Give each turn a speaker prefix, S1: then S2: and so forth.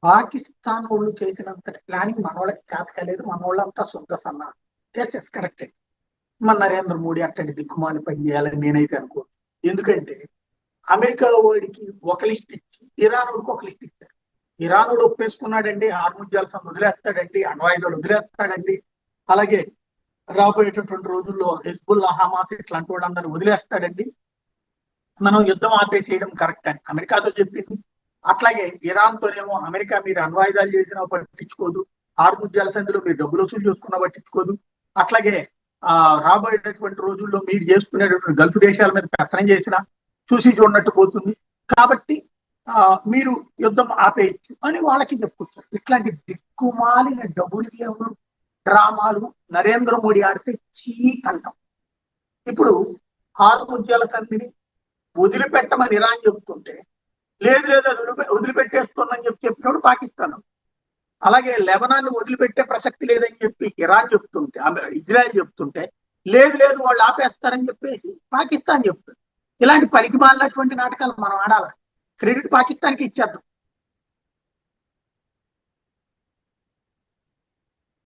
S1: పాకిస్తాన్ వాళ్ళు చేసినంత ప్లానింగ్ మన వాళ్ళకి చేత కాలేదు, మన వాళ్ళంతా శుద్ధ సన్నారు. ఎస్ కరెక్టే. మన నరేంద్ర మోడీ అట్టండి దిక్కుమాలి పని చేయాలని నేనైతే అనుకోను. ఎందుకంటే అమెరికా వాడికి ఒక లిస్ట్ ఇచ్చి ఇరాన్ వాడికి ఒక లిస్ట్ ఇచ్చారు. ఇరాన్ వాడు ఒప్పేసుకున్నాడండి, హార్ముజ్ జలసంధి వదిలేస్తాడండి, అణ్వాయుధాలు వదిలేస్తాడండి, అలాగే రాబోయేటటువంటి రోజుల్లో హెజ్బుల్లా, హమాస్ ఇట్లాంటి వాళ్ళందరూ వదిలేస్తాడండి, మనం యుద్ధం ఆపేసేయడం కరెక్ట్ అని అమెరికాతో చెప్పింది. అట్లాగే ఇరాన్ తోనేమో అమెరికా మీరు అణ్వాయుధాలు చేసినా పట్టించుకోదు, హార్ముజ్ జలసంధిలో మీరు డబ్బులు వసూలు చేసుకున్నా పట్టించుకోదు, అట్లాగే రాబోయేటటువంటి రోజుల్లో మీరు చేసుకునేటటువంటి గల్ఫ్ దేశాల మీద పెత్తనం చేసినా చూసి చూడనట్టు పోతుంది, కాబట్టి మీరు యుద్ధం ఆపేయచ్చు అని వాళ్ళకి చెప్పుకొచ్చారు. ఇట్లాంటి దిక్కుమాలిన డబ్బులు డ్రామాలు నరేంద్ర మోడీ ఆడితే చీ అంటాం. ఇప్పుడు హార్ముజ్ జలసంధిని వదిలిపెట్టమని ఇరాన్ చెబుతుంటే లేదు లేదు అది వదిలిపెట్టేస్తుందని చెప్పినప్పుడు పాకిస్తాన్, అలాగే లెబనాన్ని వదిలిపెట్టే ప్రసక్తి లేదని చెప్పి ఇరాన్ చెప్తుంటే, ఇజ్రాయెల్ చెప్తుంటే లేదు లేదు వాళ్ళు ఆపేస్తారని చెప్పేసి పాకిస్తాన్ చెప్తుంది. ఇలాంటి పనికి మాలినటువంటి నాటకాలు మనం ఆడాలి, క్రెడిట్ పాకిస్తాన్కి ఇచ్చేద్దాం.